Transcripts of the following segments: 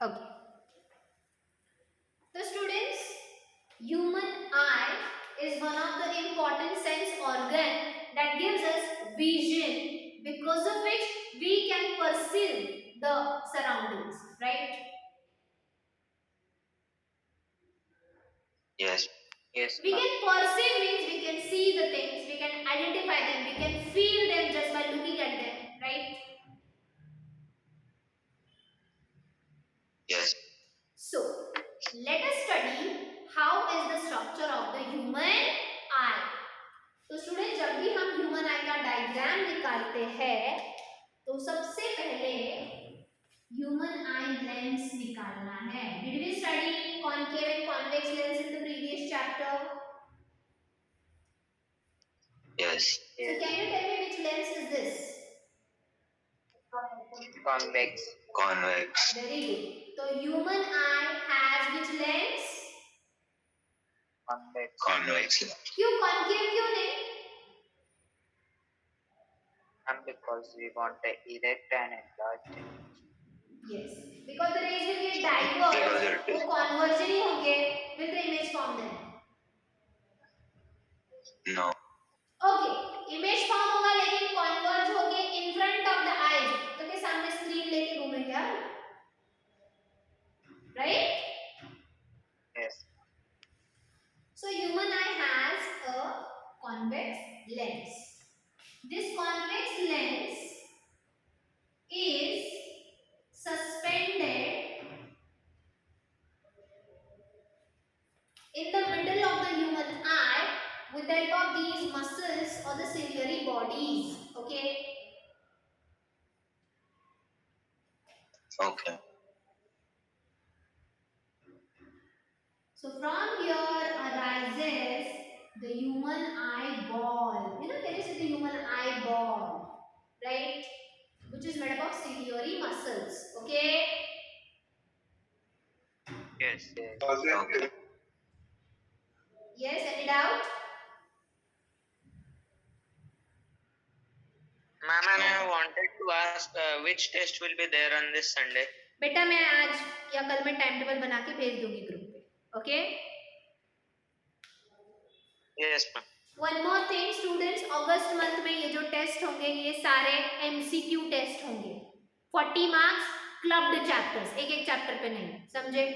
Okay. So students, human eye is one of the important sense organ that gives us vision, because of which we can perceive the surroundings, right? Yes. Yes, We ma'am. can perceive means we can see the things, we can identify them, we can feel them just by looking at them, right? Yes. So, let us study how is the structure of the human eye. तो student जब भी हम human आई का diagram निकालते हैं तो सबसे पहले ह्यूमन आई लेंस निकालना है. Did we study concave and convex lens in the previous chapter? Yes. So can you tell me which lens is this? Convex. Convex. Very good. So human eye has which lens? Convex. Convex. क्यों concave क्यों नहीं? And because we want a erect and enlarged. Yes. Because the rays will get diverged. वो converge नहीं होंगे. Will the image form then? No. Okay. Image form होगा लेकिन converge होके in front of the eyes. तो क्या सामने screen लेके घूमेंगे हम? Right? Yes. So human eye has a convex lens. This convex lens is suspended in the middle of the human eye with the help of these muscles or the ciliary bodies. Okay. Okay. So from here arises the human eyeball. You know, can you see the human eyeball? Right? Which is made up of ciliary muscles. Okay. Yes. Yes. Okay. Yes, any doubt? Ma'am, and I wanted to ask which test will be there on this Sunday? बेटा मैं आज या कल में time table बना के भेज दूंगी ग्रुप पे. Okay. Yes, ma'am. One more thing students, अगस्त मंथ में ये जो टेस्ट होंगे ये सारे एमसीक्यू टेस्ट होंगे. 40 मार्क्स, क्लब्ड चैप्टर्स, एक एक चैप्टर पे नहीं, समझे?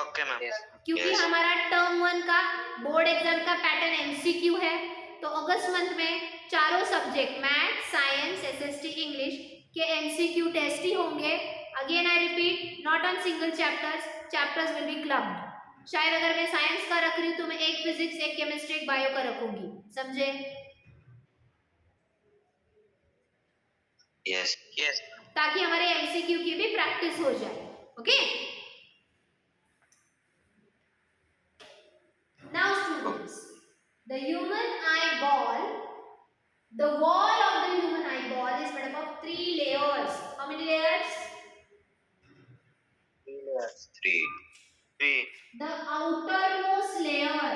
Okay, ma'am. Yes. क्योंकि Yes. हमारा टर्म 1 का बोर्ड एग्जाम का पैटर्न एमसीक्यू है, तो अगस्त मंथ में चारों subject math, science, SST, English के एमसीक्यू टेस्ट ही होंगे. Again I repeat, not on single chapters, chapters will be clubbed. शायद अगर मैं साइंस का रख रही हूँ तो मैं एक फिजिक्स, एक केमिस्ट्री, एक बायो का रखूंगी, समझे? Yes. Yes. ताकि हमारे एमसीक्यू की भी प्रैक्टिस हो जाए. Okay. Now students, the human eyeball, the wall of the human eyeball is made up of 3 layers. How many layers? 3 layers. 3. 3. The outermost layer,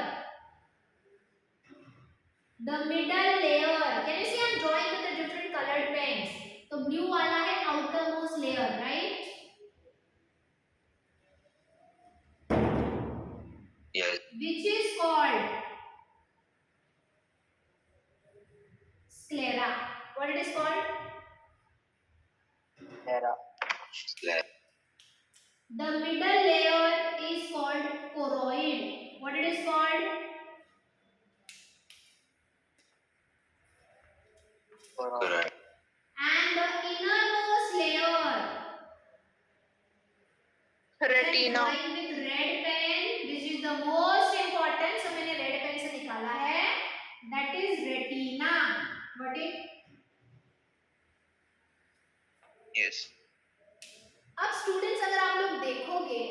the middle layer. Can you see I'm drawing with the different colored pens? तो blue वाला है outermost layer, right? Yes. Which is called sclera. What it is called? Sclera. Sclera. The middle layer is called choroid. What it is called? Correct. And the innermost layer. Retina. Drawing with red pen. This is the most important. So मैंने red pen से निकाला है. That is retina. Got it? Yes. अब students अगर आप लोग देखोगे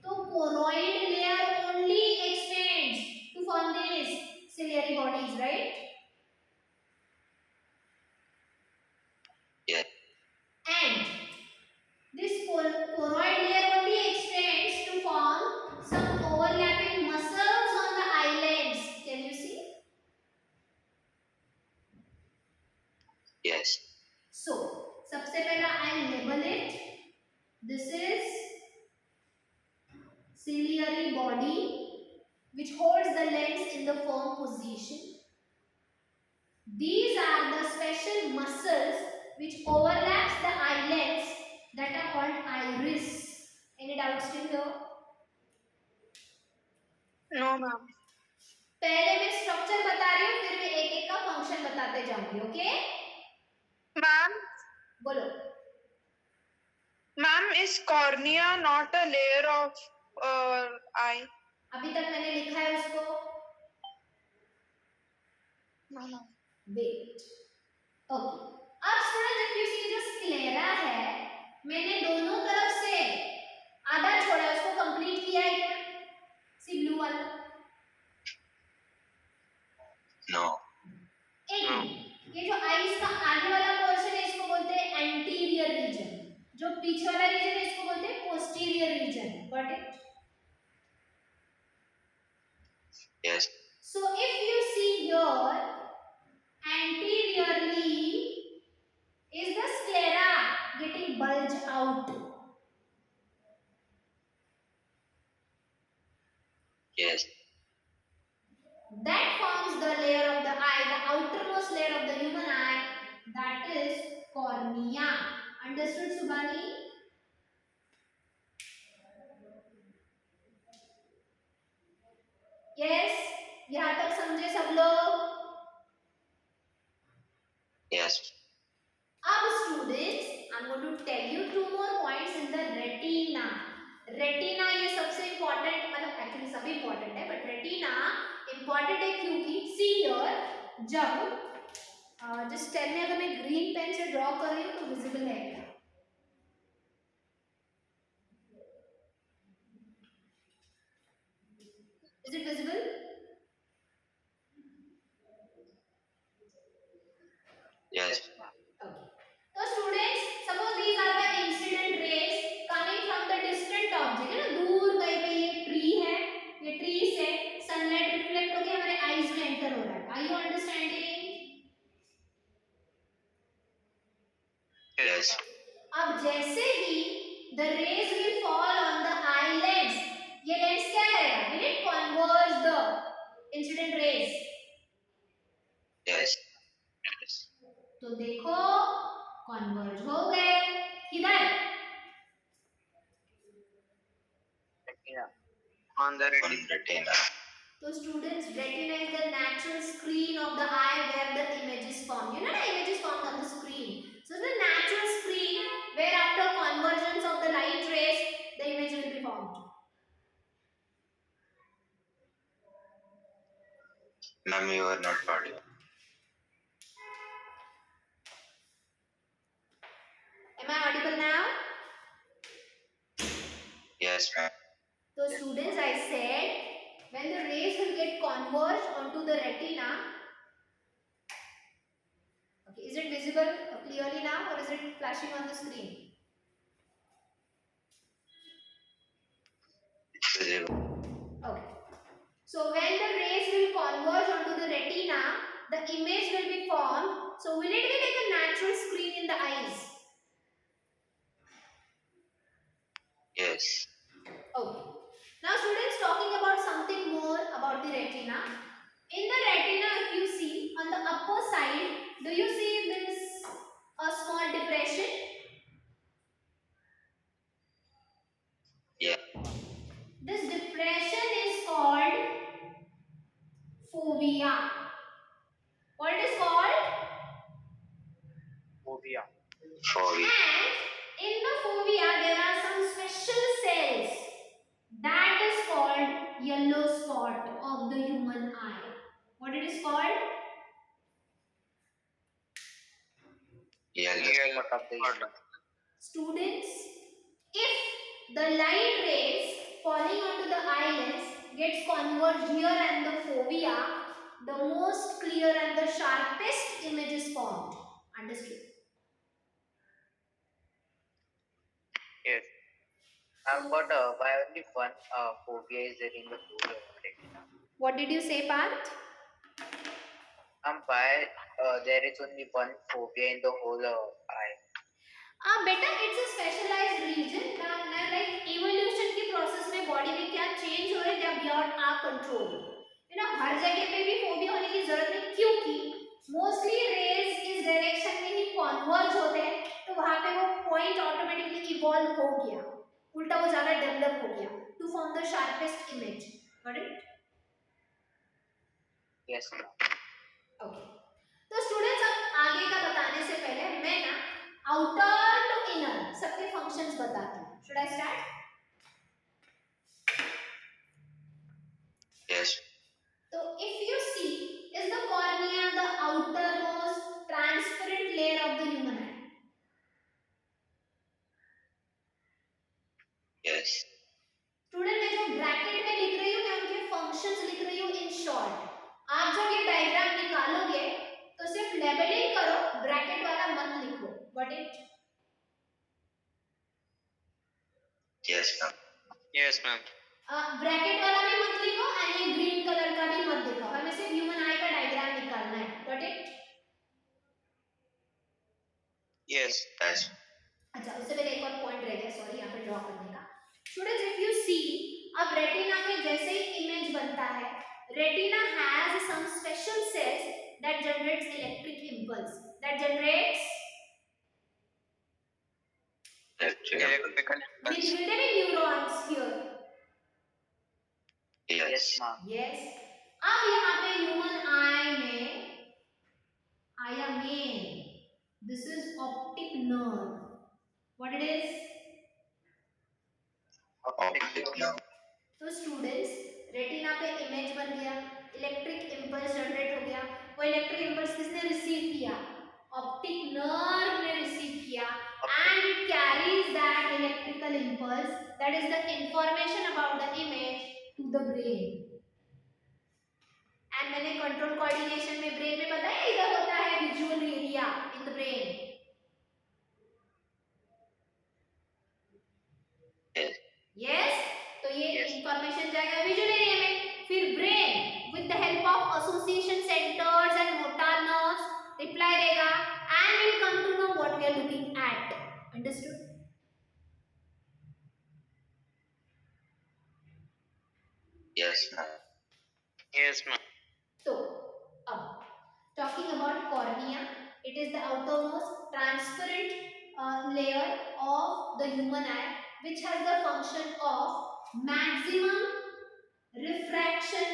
तो choroid layer only extends to form these ciliary bodies, right? Yes. And this choroid layer only extends to form some overlapping muscles on the eyelids. Can you see? Yes. So, सबसे पहला I'll label it. This is ciliary body which holds the lens in the firm position. These are the special muscles which overlaps the eyelids that are called iris. Any doubts still here? No, ma'am. पहले मैं structure बता रही हूँ फिर मैं एक एक का फंक्शन बताते जाऊंगी. ओके Ma'am, बोलो. ma'am, is cornea not a layer of eye? अभी तक मैंने लिखा है उसको. No, no. वेट. ओके. अब स्टूडेंट if you see जो स्क्लेरा है मैंने दोनों तरफ से आधा छोड़ा है उसको कंप्लीट किया है क्या? सी ब्लू वाला. No. एक ये जो आईज का आगे वाला पोर्शन है इसको बोलते हैं एंटीरियर रीजन. जो पीछे वाला रीजन है इसको बोलते हैं posterior reason. Got it? Yes. So if you see here, anteriorly is the sclera getting bulged out. Yes. That forms the layer of the eye, the outermost layer of the human eye, that is cornea. Understood, Subhani? Yes? यहाँ तक समझे सब लोग? Yes. अब students, I'm going to tell you two more points in the retina. Retina ये सबसे important, मतलब actually सभी important है, but retina important है क्योंकि see here, जब just tell me अगर मैं green pen से draw कर रही हूँ तो visible है क्या? Is it visible? Yes. Okay. So students, suppose these are the incident rays coming from the distant object, है ना, दूर कहीं पे ये tree है, ये tree से sunlight reflect होके हमारे eyes में enter हो रहा है. Are you understanding? Yes. अब जैसे ही the rays will fall on the eyelids, ये lens क्या करेगा? Will it converge the incident rays? Yes. Yes. तो देखो converge हो गए. किधर? Retina. On the retina. So students, retina is the natural screen of the eye where the image is formed. You know the image is formed on the screen. So the natural screen where after convergence of the light rays, the image will be formed. Ma'am, you are not audible. Am I audible now? Yes, ma'am. So students, I said when the rays will get converged onto the retina. Okay, is it visible clearly now or is it flashing on the screen? It's visible. Okay. So when the rays will converge onto the retina, the image will be formed. So will it be like a natural screen in the eyes? Yes. Okay. Now students, talking about something more about the retina. In the retina, if you see on the upper side, do you see this a small depression? Yeah. This depression is called fovea. What it is called? Fovea. And in the fovea, there are some special cells that is called yellow spot of the human eye. What it is called? Yellow spot of the human. Students, if the light rays falling onto the eyelids gets converged here and the fovea, the most clear and the sharpest image is formed. Understood? Yes. But why only one phobia is there in the whole retina? What did you say, Parth? Why there is only one phobia in the whole eye? बेटा it's a specialised region ना like evolution की process में body में क्या change हो रहे हैं, they are beyond our control. हर जगह पे भी फोबिया होने की जरूरत नहीं, क्योंकि मोस्टली रेज इस डायरेक्शन में ही कन्वर्ज होते हैं, तो वहां पे वो पॉइंट ऑटोमेटिकली इवॉल्व हो गया, उल्टा वो ज्यादा डेवलप हो गया to form the sharpest image. Got it? Yes, ma'am. Okay, तो स्टूडेंट्स अब आगे का बताने से पहले मैं ना आउटर टू इनर सबके फंक्शंस बताती हूँ। Should I start? Yes. तो if you see is the cornea the outer most transparent layer of the human eye. Yes. Student मैं जो ब्रैकेट में लिख रही हूँ मैं उनके फंक्शंस लिख रही हूँ इन शॉर्ट। आप जब ये डायग्राम निकालोगे तो सिर्फ लेबलिंग करो, ब्रैकेट वाला मत लिखो। Got it? Yes, ma'am. Yes, ma'am. Bracket वाला भी मत लिखो एंड ये ग्रीन कलर का भी मत लिखो, हमें सिर्फ ह्यूमन आई का डायग्राम निकालना है। Got it? Yes. Yes. अच्छा, उससे पहले एक और पॉइंट रह गया, सॉरी, यहाँ पे ड्रॉ करने का। स्टूडेंट्स इफ यू सी, अब रेटिना में जैसे ही इमेज बनता है, retina has some special cells that generates electric impulse, that generates Electrical means impulse. will there be neurons here? Yes, Yes. ma'am. Yes. अब यहाँ पे ह्यूमन आई में आया main, this is optic nerve. What it is? Optic nerve. तो students retina पे image बन गया, electric impulse generate हो गया, वो इलेक्ट्रिक इंपल्स किसने रिसीव किया? ऑप्टिक नर्व ने रिसीव किया, and it carries that electrical impulse, that is the information about the image to the brain. And मैंने कंट्रोल कोऑर्डिनेशन में ब्रेन में बताया इधर होता है visual area in the brain. Yes. Yes, तो ये Yes. इंफॉर्मेशन जाएगा विजुअल एरिया में, फिर brain with the help of association centres and motor nerves reply देगा and will come to know what we are looking at. Understood? Yes, ma'am. Yes, ma'am. So, अब talking about cornea, it is the outermost transparent layer of the human eye, which has the function of maximum refraction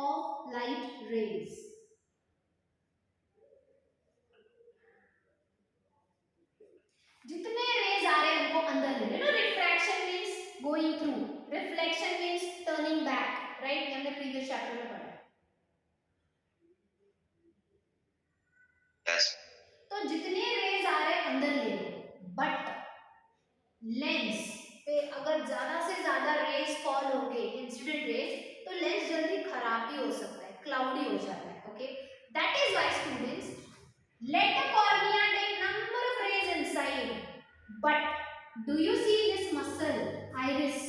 of light rays. जितने rays आ रहे हैं उनको अंदर ले लो। Refraction means going through, reflection means turning back, right? हमने previous chapter में पढ़ा। Yes. तो जितने रेज आ रहे हैं अंदर ले लो, बट लेंस पे अगर ज्यादा से ज्यादा रेज फॉल होंगे, इंसिडेंट रेज, तो लेंस जल्दी खराब भी हो सकता है, क्लाउडी हो जाता है। Okay, that is why students let the cornea take number of rays inside, but do you see this muscle iris?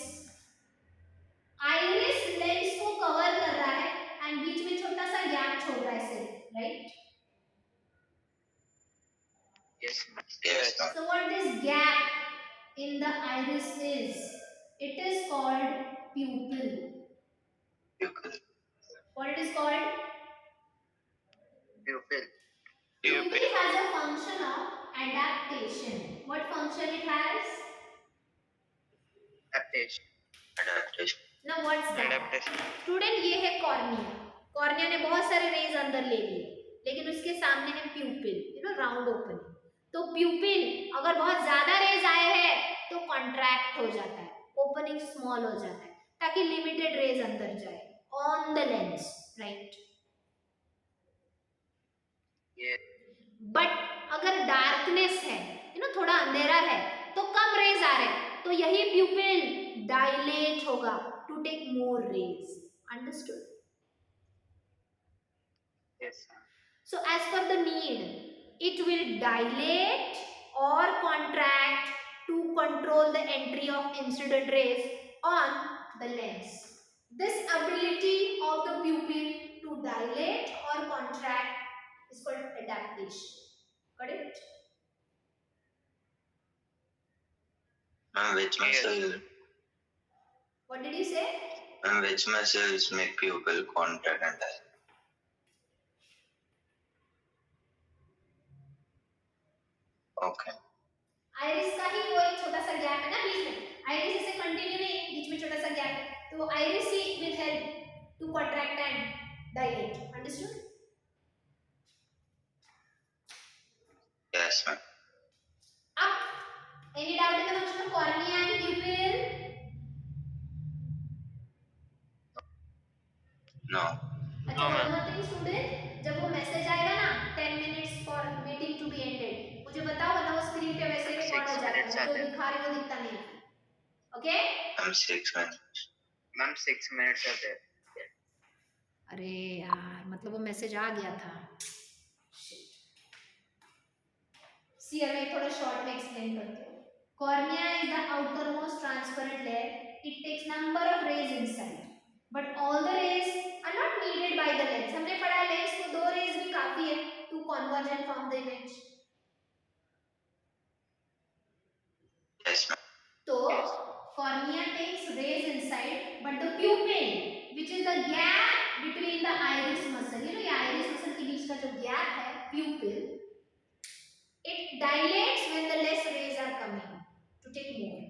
iris lens को कवर कर रहा है एंड बीच में छोटा सा गैप छोड़ रहा है सिर्फ, right? Yes, ma'am. Yes, ma'am. So what this gap in the iris is? It is called pupil. Pupil. What it is called? Pupil. Pupil has a function of adaptation. What function it has? Adaptation. Adaptation. Now what's that? Adaptation. Student, ये है cornea. Cornea ने बहुत सारे raise अंदर ले लिए, लेकिन उसके सामने है प्यूपिल, राउंड ओपनिंग। तो प्यूपिल अगर बहुत ज्यादा रेज आए हैं तो कॉन्ट्रैक्ट हो जाता है, ओपनिंग स्मॉल हो जाता है, ताकि लिमिटेड रेज अंदर जाए on the lens, right? Yes. But अगर डार्कनेस है, थोड़ा अंधेरा है, तो कम रेज आ रहे हैं, तो यही प्यूपिल डायलेट होगा to take more rays. Understood? Yes, ma'am. So as per the need, it will dilate or contract to control the entry of incident rays on the lens. This ability of the pupil to dilate or contract is called adaptation. Got it? Ma'am, which muscle? What did you say? Ma'am, which muscles make pupil contract and dilate? Okay. Iris का ही वो एक छोटा सा gap है ना बीच में, iris ऐसे continue नहीं, बीच में छोटा सा गैप है, तो आइरिस ही will help to contract and dilate. Understood? Yes, ma'am. अब any doubt in the function of cornea and pupil? No. अच्छा, one more thing स्टूडेंट, जब वो मैसेज आएगा ना 10 minutes for meeting to be ended, मुझे बताओ वरना वो स्क्रीन पे वैसे ही रिकॉर्ड हो जाएगा, जो दिखा रही वो दिखता नहीं. Okay? Ma'am, 6 minutes. Ma'am, 6 minutes are there. अरे यार, मतलब वो मैसेज आ गया था. सी मैं थोड़ा शॉर्ट में एक्सप्लेन करती हूँ. Cornea is the outermost transparent layer. It takes number of rays inside, but all the rays are not needed by the lens. हमने पढ़ा लेंस को 2 रेज भी काफी है to converge and form the image. Yes, ma'am. तो cornea takes rays inside, but the pupil, which is the gap between the iris muscle, you know ये iris muscle के बीच का जो gap है pupil, it dilates when the less rays are coming to take more.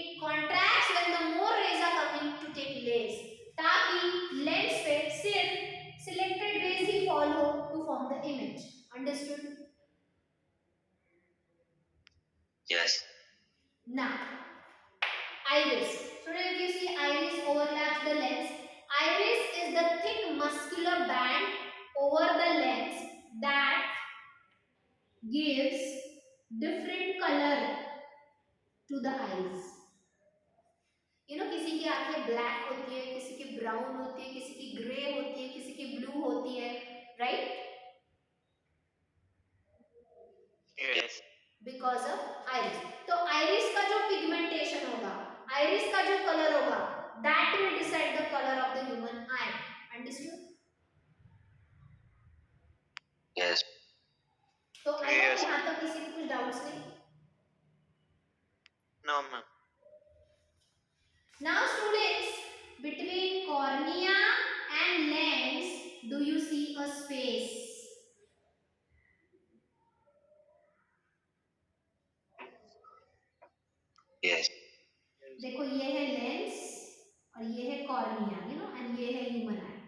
It contracts when the more rays are coming to take less, ताकि lens पे सिर्फ selected rays ही fall हो to form the image. Understood? Yes. Now, iris. So if you see iris overlaps the lens, iris is the thick muscular band over the lens that gives different color to the eyes. You know, किसी की आंखें black होती है, किसी की brown होती है, किसी की ग्रे होती है, किसी की ब्लू होती है, right? Yes. Because of iris. तो iris का जो pigmentation होगा, iris का जो color होगा, that will decide the color of the human eye. Understood? Yes. तो आई Yes. यहाँ तक किसी को कुछ डाउट्स नहीं? No, ma'am. Now students, between cornea and lens, do you see a space? Yes. देखो ये है लेंस और ये है कॉर्निया, यू नो, एंड ये है ह्यूमन आई.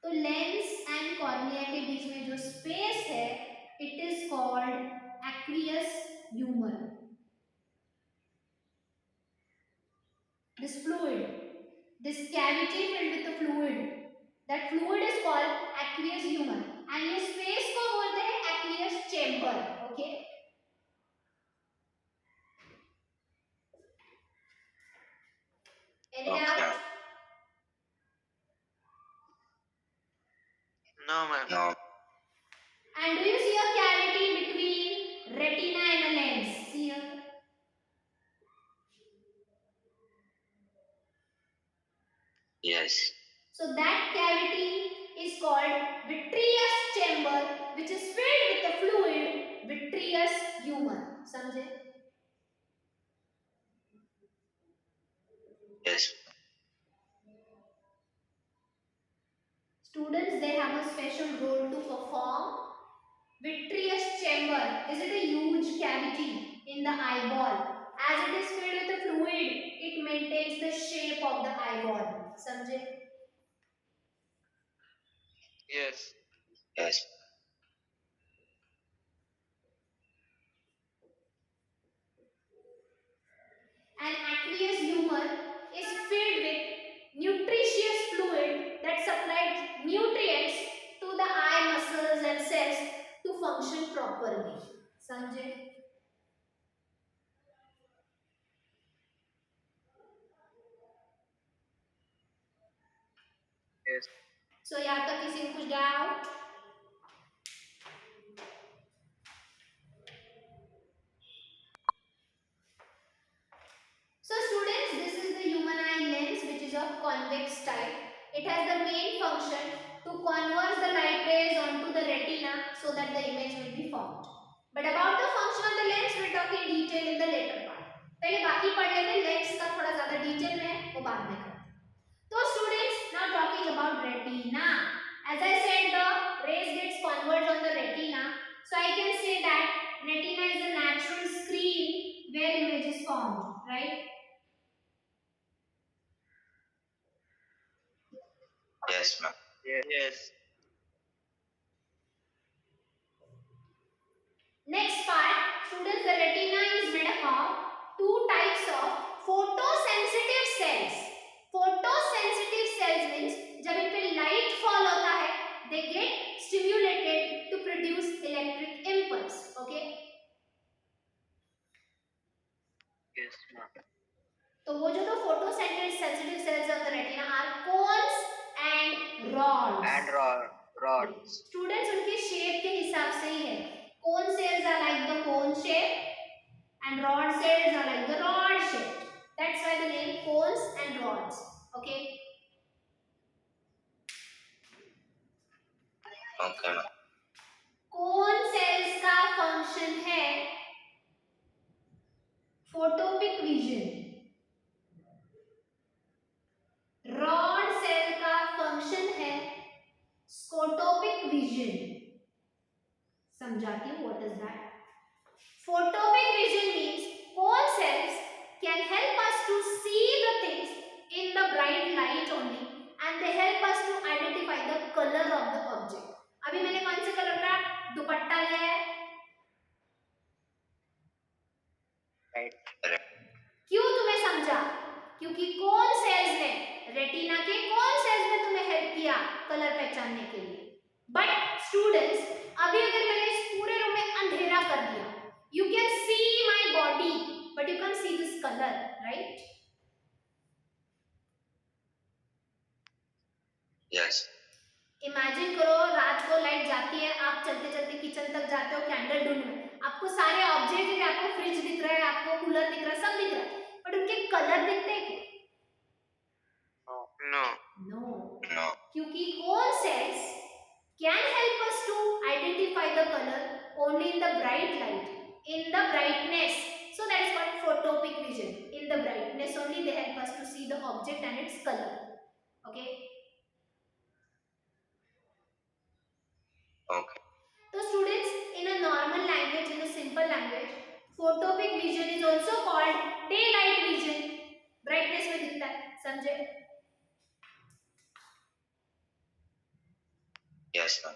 तो लेंस एंड कॉर्निया के बीच में जो स्पेस है, it is called aqueous humor. This fluid, this cavity filled with the fluid, that fluid is called aqueous humor, and ये space को बोलते हैं aqueous chamber. Okay? Any Okay. doubt? No, ma'am. No. And do you see a cavity between retina and a lens? See here. Yes. So that cavity is called vitreous chamber, which is filled with the fluid vitreous humor. समझे? Yes. Students, they have a special role to perform. Vitreous chamber, is it a huge cavity in the eyeball? As it is filled with the fluid, it maintains the shape of the eyeball. समझे? Yes. Yes. An aqueous humor is filled with nutritious fluid that supplies nutrients to the eye muscles and cells to function properly. समझे? Yes. So यहाँ तक किसी को कुछ doubt? So students, this is the human eye lens, which is of convex type. It has the main function to converge the light rays onto the retina so that the image will be formed. But about the function of the lens, we'll talk in detail in the later part. पहले बाकी पढ़ लेते हैं, lens का थोड़ा ज्यादा detail में है वो बाद में करते हैं। तो students, now talking about retina, as I said the rays gets converged on the retina, so I can say that retina is a natural screen where image is formed, right? Yes, ma'am. Yes. Next part, students, the retina is made up of two types of photosensitive cells. Photosensitive cells means जब इन पे light fall होता है, they get stimulated to produce electric impulse. Okay? Yes, ma'am. तो वो जो photosensitive cells of the retina are cones and rods. And rods. Students, उनके shape के हिसाब से ही है. Cone cells are like the cone shape and rod cells are like the rod shape. That's why the name cones and rods. Okay. Okay, ma'am. Cone cells का function है photopic vision. Rod cell का function है scotopic vision. समझाती हूँ what is that. Photopic vision means cone cells can help us to see the things in the bright light only and they help us to identify the color of the object. अभी मैंने कौन से colour का दुपट्टा लिया है? Right. क्यों तुम्हें समझा? क्योंकि कौन सेल्स ने रेटिना के कौन सेल्स ने तुम्हें हेल्प किया कलर पहचानने के लिए. बट स्टूडेंट्स, अभी अगर मैंने इस पूरे रूम में अंधेरा कर दिया, you can see my body but you can't see this color, right? Yes. Imagine करो रात को लाइट जाती है, आप चलते चलते किचन तक जाते हो कैंडल ढूंढने, आपको सारे ऑब्जेक्ट दिख रहे हैं, आपको फ्रिज दिख रहा है, आपको कूलर दिख रहा है, सब दिख रहा है, बट उनके कलर दिखते हैं क्या? No. नो. No. क्योंकि cone cells can help us to identify the color only in the bright light, in the brightness. So that is called photopic vision. In the brightness only they help us to see the object and its color. Okay. Okay. So students, in a normal language, in a simple language, photopic vision is also called daylight vision. Brightness में दिखता है, समझे? Yes, ma'am.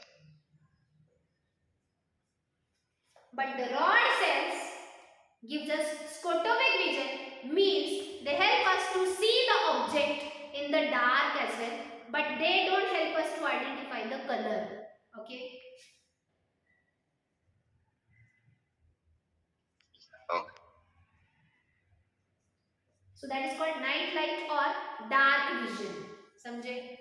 But the rod cells gives us scotopic vision, means they help us to see the object in the dark as well, but they don't help us to identify the color. Okay. Okay. So that is called night light or dark vision. समझे?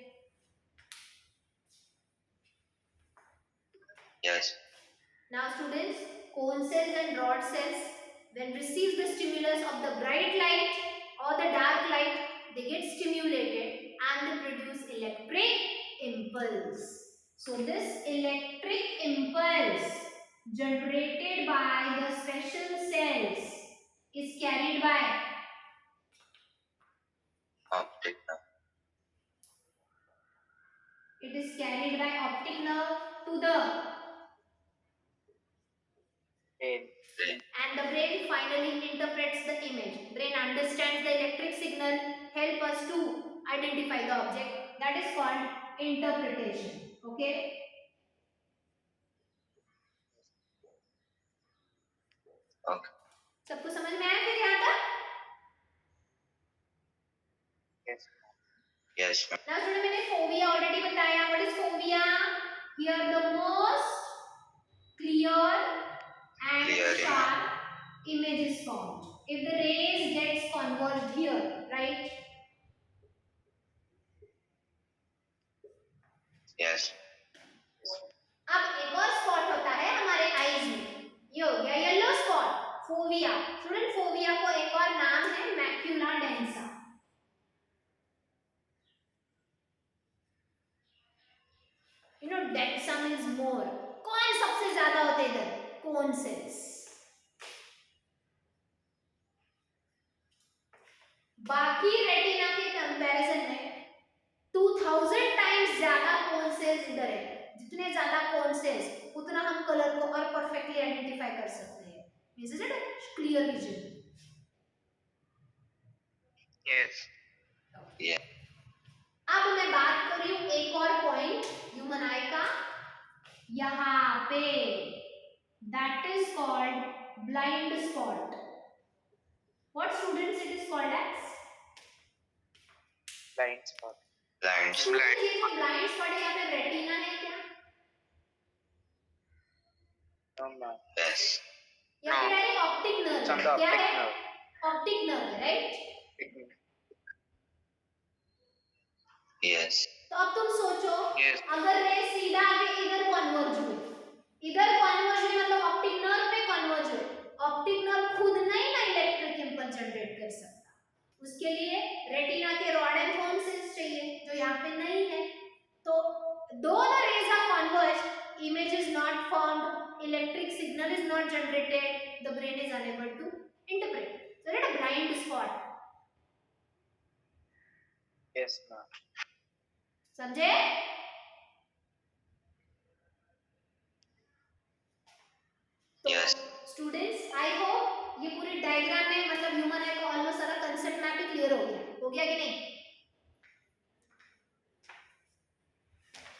Yes. Now students, cone cells and rod cells, when receive the stimulus of the bright light or the dark light, they get stimulated and they produce electric impulse. So this electric impulse generated by the special cells is carried by Optic nerve. it is carried by optic nerve to the Brain. Brain. and the brain finally interprets the image. Brain understands the electric signal, help us to identify the object. That is called interpretation. Okay. Okay. सबको समझ में आया फिर यहाँ तक? Yes. Yes, ma'am. Now student, मैंने fovea already बताया. What is fovea? Here the most clear and Clear sharp image is formed. If the rays gets converged here, right? Yes. अब एक और स्पॉट होता है हमारे आईज में, ये हो गया yellow spot, fovea. Student, fovea को एक और नाम है macula densa. You know densa means more. कौन सबसे ज्यादा होते हैं इधर? Cone cells. इधर है, जितने ज्यादा कॉन्सेस उतना हम कलर को और परफेक्टली आइडेंटिफाई कर सकते हैं. Means it clear vision. Yes. Yeah. अब मैं बात कर रही हूँ एक और पॉइंट ह्यूमन आई का यहाँ पे, that is called blind spot. What students it is called as? Blind spot. Blind spot. Student ये जो ब्लाइंड स्पॉट है यहाँ पे रेटिना है क्या? No, ma'am. Yes. या फिर direct optic It's nerve on है? the क्या optic है? nerve. Optic nerve, right? Yes. तो अब तुम सोचो, Yes. अगर रे सीधा आगे इधर कन्वर्ज हुए, इधर कन्वर्ज हुए मतलब ऑप्टिक नर्व पे कन्वर्ज हुए, ऑप्टिक नर्व खुद नहीं ना इलेक्ट्रिक इंपल्स जनरेट कर सकता. उसके लिए रेटिना के रॉड एंड कोन सेल्स चाहिए जो यहाँ पे नहीं है. तो दो the rays are converge, image is not formed, electric signal is not generated, the brain is unable to interpret. So that a blind spot. Yes, ma'am. समझे? तो Yes. स्टूडेंट्स, आई होप ये पूरी डायग्राम में मतलब human आई का almost सारा concept map ही clear हो गया कि नहीं?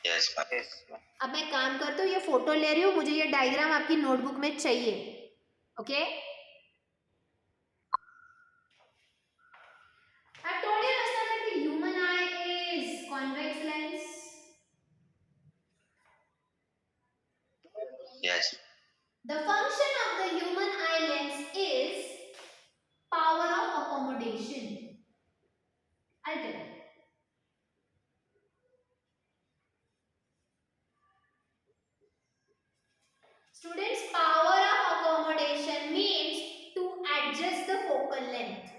Yes, ma'am. Yes, ma'am. अब मैं काम करती हूँ, ये फोटो ले रही हूँ, मुझे ये डायग्राम आपकी नोटबुक में चाहिए. Okay? I told you last time that the human eye is convex lens. Yes. The function of the human eye lens is power of accommodation. I'll tell you. Students, power of accommodation means to adjust the focal length.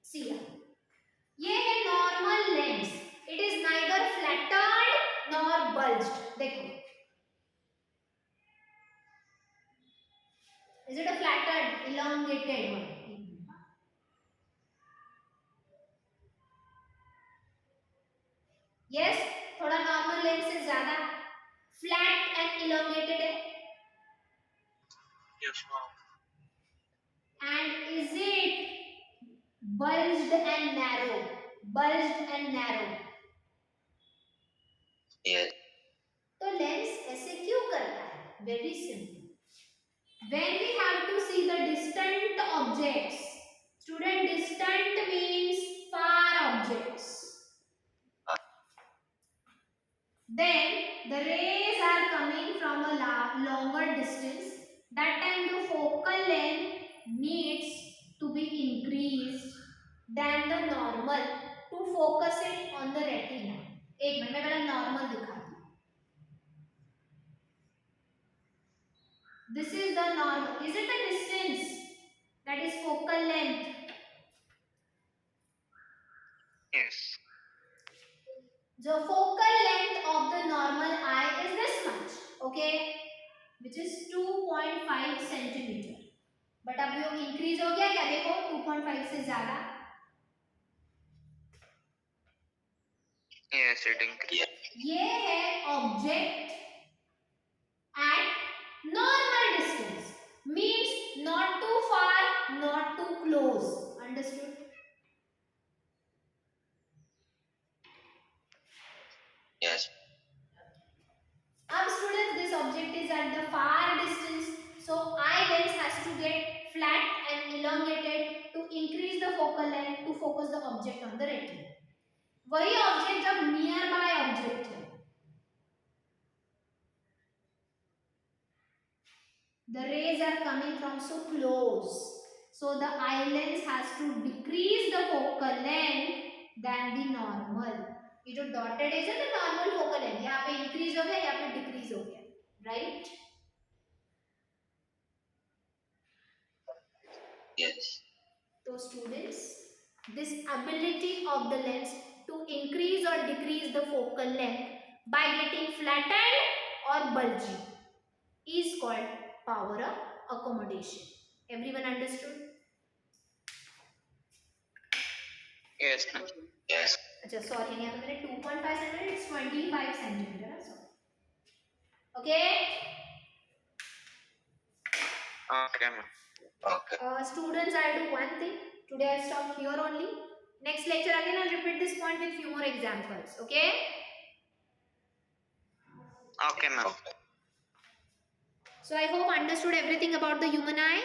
See here. ये है normal lens. It is neither flattened nor bulged. देखो. Is it a flattened, elongated one? Yes, थोड़ा normal lens से ज़्यादा flat and elongated है. Yes, ma'am. And is it bulged and narrow? Bulged and narrow. Yes. तो lens ऐसे क्यों करता है? Very simple. When we have to see the distant objects, student, distant means far objects. Then the rays are coming from a longer distance. That time the focal length needs to be increased than the normal to focus it on the retina. एक minute मैं पहले normal दिखाती हूँ. This is the normal. Is it the distance? That is focal length. Yes. The focal length of the normal eye is this much, okay, which is 2.5 centimeter. But अब वो increase हो गया क्या? देखो 2.5 से ज़्यादा. Yes, it increased. ये है object at normal distance, means not too far, not too close. Understood? Yes. Now students, this object is at the far distance, so eye lens has to get flat and elongated to increase the focal length to focus the object on the retina. वही object जब nearby object है, the rays are coming from so close, so the eye lens has to decrease the focal length than the normal. ये जो dotted है ना normal focal length, यहाँ पे increase हो गया, यहाँ पे decrease हो गया, right? Yes. So students, this ability of the lens to increase or decrease the focal length by getting flattened or bulgy is called power of accommodation. Everyone understood? Yes, ma'am. Yes. अच्छा sorry, यहाँ पे मैंने 2.5 centimeter, it's 25 centimeter. Sorry. Okay. Okay, ma'am. Okay. Students, I'll do one thing. Today I'll stop here only. Next lecture again I'll repeat this point with few more examples. Okay. Okay, ma'am. Okay. So I hope understood everything about the human eye.